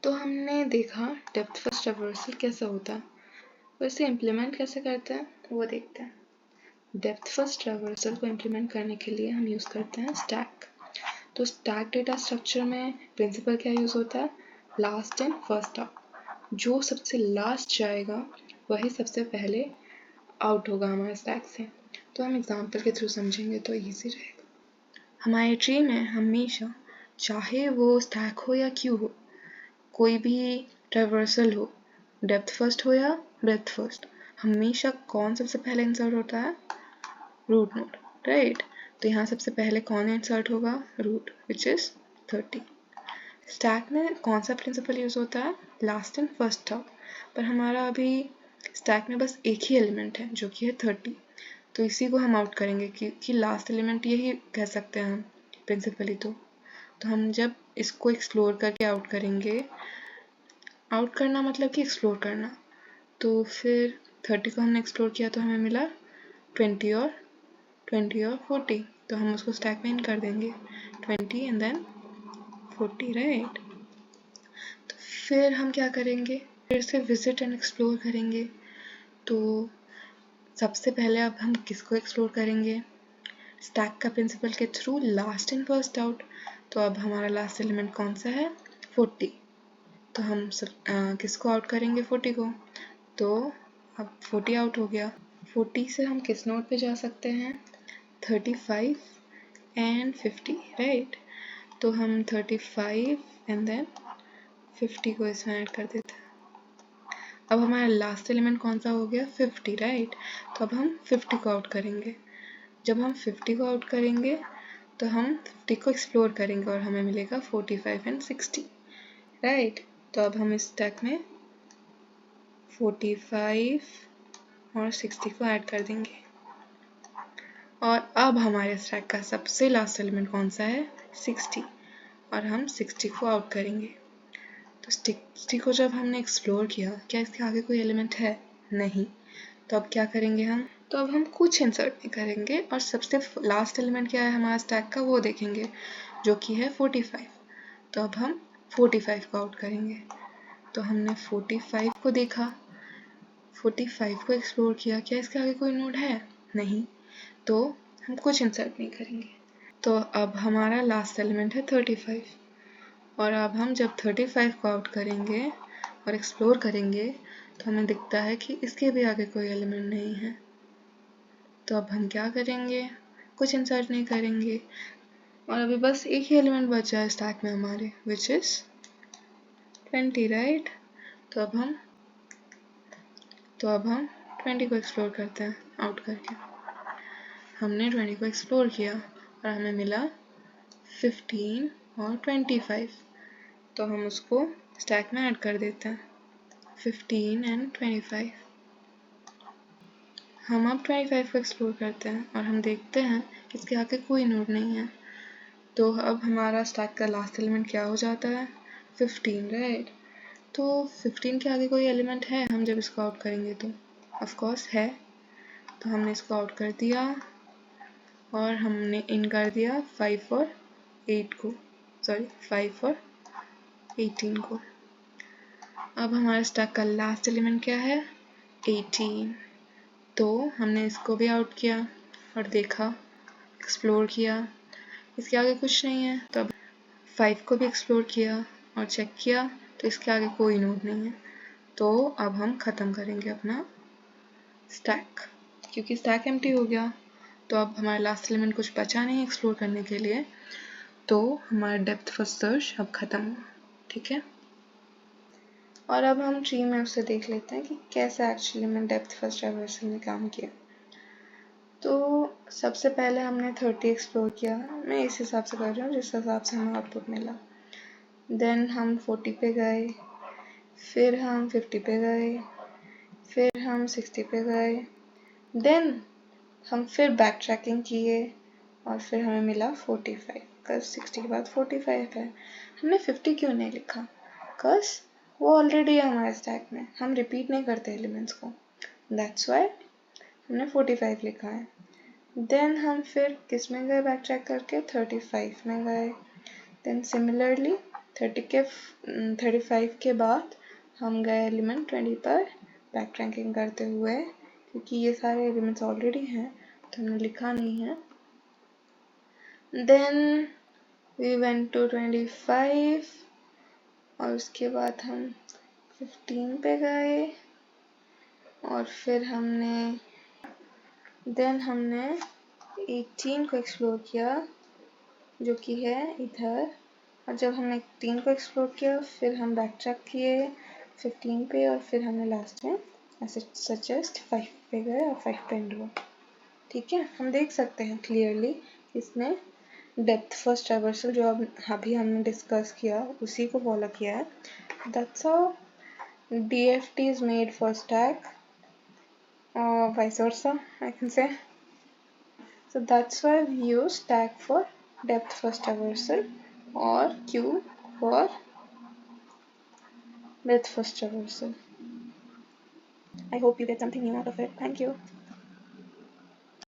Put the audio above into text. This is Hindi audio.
तो हमने देखा डेप्थ फर्स्ट ट्रैवर्सल कैसा होता है, वैसे इम्प्लीमेंट कैसे करते हैं वो देखते हैं। डेप्थ फर्स्ट ट्रैवर्सल को इम्प्लीमेंट करने के लिए हम यूज़ करते हैं स्टैक। तो स्टैक डेटा स्ट्रक्चर में प्रिंसिपल क्या यूज़ होता है, लास्ट इन फर्स्ट आउट। जो सबसे लास्ट जाएगा वही सबसे पहले आउट होगा हमारे स्टैक से। तो हम एग्जाम्पल के थ्रू समझेंगे तो ईजी रहेगा। हमारे ट्री में हमेशा, चाहे वो स्टैक हो या क्यू हो, कोई भी ट्रैवर्सल हो, डेप्थ फर्स्ट हो या ब्रेड्थ फर्स्ट, हमेशा कौन सबसे पहले इंसर्ट होता है, रूट नोड, राइट। तो यहाँ सबसे पहले कौन इंसर्ट होगा, रूट, विच इज 30। स्टैक में कौन सा प्रिंसिपल यूज होता है, लास्ट इन फर्स्ट आउट। पर हमारा अभी स्टैक में बस एक ही एलिमेंट है जो कि है 30, तो इसी को हम आउट करेंगे क्योंकि लास्ट एलिमेंट यही कह सकते हैं हम प्रिंसिपली। तो हम जब इसको एक्सप्लोर करके आउट करेंगे, आउट करना मतलब कि एक्सप्लोर करना, तो फिर 30 को हमने एक्सप्लोर किया तो हमें मिला 20 और 40, तो हम उसको स्टैक में इन कर देंगे 20 एंड देन 40, राइट। तो फिर हम क्या करेंगे, फिर से विजिट एंड एक्सप्लोर करेंगे। तो सबसे पहले अब हम किसको एक्सप्लोर करेंगे, स्टैक का प्रिंसिपल के through last in first out. तो अब हमारा लास्ट एलिमेंट कौन सा है, 40। तो हम किसको आउट करेंगे, 40 को। तो अब 40 आउट हो गया। 40 से हम किस नोड पे जा सकते हैं, 35 एंड 50, राइट। तो हम 35 एंड देन 50 को इसमें ऐड कर देते हैं। अब हमारा लास्ट एलिमेंट कौन सा हो गया, 50, राइट। तो अब हम 50 को आउट करेंगे। जब हम 50 को आउट करेंगे तो हम 50 को एक्सप्लोर करेंगे और हमें मिलेगा 45 एंड 60, राइट। तो अब हम इस स्टैक में 45 और 60 को ऐड कर देंगे। और अब हमारे स्टैक का सबसे लास्ट एलिमेंट कौन सा है, 60, और हम 60 को आउट करेंगे। तो 60 को जब हमने एक्सप्लोर किया, क्या इसके आगे कोई एलिमेंट है, नहीं। तो अब क्या करेंगे हम, तो अब हम कुछ इंसर्ट नहीं करेंगे और सबसे लास्ट एलिमेंट क्या है हमारा स्टैक का वो देखेंगे, जो कि है 45। तो अब हम 45 को आउट करेंगे। तो हमने 45 को देखा, 45 को एक्सप्लोर किया, क्या इसके आगे कोई नोड है, नहीं। तो हम कुछ इंसर्ट नहीं करेंगे। तो अब हमारा लास्ट एलिमेंट है 35, और अब हम जब 35 को आउट करेंगे और एक्सप्लोर करेंगे तो हमें दिखता है कि इसके भी आगे कोई एलिमेंट नहीं है। तो अब हम क्या करेंगे, कुछ इंसर्ट नहीं करेंगे, और अभी बस एक ही एलिमेंट बचा है स्टैक में हमारे, विच इज 20, राइट। तो अब हम 20 को एक्सप्लोर करते हैं आउट करके। हमने 20 को एक्सप्लोर किया और हमें मिला 15 और 25, तो हम उसको स्टैक में ऐड कर देते हैं 15 एंड 25। हम अब 25 को एक्सप्लोर करते हैं और हम देखते हैं कि इसके आगे कोई नोड नहीं है। तो अब हमारा स्टैक का लास्ट एलिमेंट क्या हो जाता है, 15, राइट। तो 15 के आगे कोई एलिमेंट है, हम जब इसको आउट करेंगे तो ऑफ कोर्स है। तो हमने इसको आउट कर दिया और हमने इन कर दिया 5 और 8 को, सॉरी 5 और 18 को। अब हमारे स्टैक का लास्ट एलिमेंट क्या है, 18। तो हमने इसको भी आउट किया और देखा, एक्सप्लोर किया, इसके आगे कुछ नहीं है। तो अब 5 को भी एक्सप्लोर किया और चेक किया, तो इसके आगे कोई नोड नहीं है। तो अब हम ख़त्म करेंगे अपना स्टैक, क्योंकि स्टैक एम्प्टी हो गया। तो अब हमारा लास्ट एलिमेंट कुछ बचा नहीं एक्सप्लोर करने के लिए, तो हमारा डेप्थ फर्स्ट सर्च अब ख़त्म हुआ, ठीक है। और अब हम ट्री में उससे देख लेते हैं कि कैसे एक्चुअली में डेप्थ फर्स्ट ट्रैवर्सल ने काम किया। तो सबसे पहले हमने 30 एक्सप्लोर किया, मैं इस हिसाब से कर रही हूँ जिस हिसाब से हमें आउटपुट मिला। देन हम 40 पे गए, फिर हम 50 पे गए, फिर हम 60 पे गए, देन हम फिर बैक ट्रैकिंग किए और फिर हमें मिला 45, कस 60 के बाद 45 है। हमने 50 क्यों नहीं लिखा, कस वो ऑलरेडी है हमारे स्टैक में, हम रिपीट नहीं करते एलिमेंट्स को, दैट्स वाई हमने 45 लिखा है। देन हम फिर किस में गए बैक ट्रैक करके, 35 में गए। देन सिमिलरली 35 के बाद हम गए एलिमेंट 20 पर बैक ट्रैकिंग करते हुए, क्योंकि ये सारे एलिमेंट्स ऑलरेडी हैं तो हमने लिखा नहीं है। देन वी वेंट टू 25 और उसके बाद हम 15 पे गए और फिर हमने 18 को एक्सप्लोर किया जो कि है इधर। और जब हमने 18 को एक्सप्लोर किया फिर हम बैक ट्रैक किए 15 पे और फिर हमने लास्ट में ऐसे सजेस्ट 5 पे गए और 5 पे एंड हुआ। ठीक है, हम देख सकते हैं क्लियरली इसने डेप्थ फर्स्ट ट्रैवर्सल जो अभी हमने डिस्कस किया उसी को फॉलो किया है। That's how DFT is made for stack or vice versa, I can say. So that's why we use stack for depth first traversal or queue for breadth first traversal. I hope you get something new out of it. Thank you.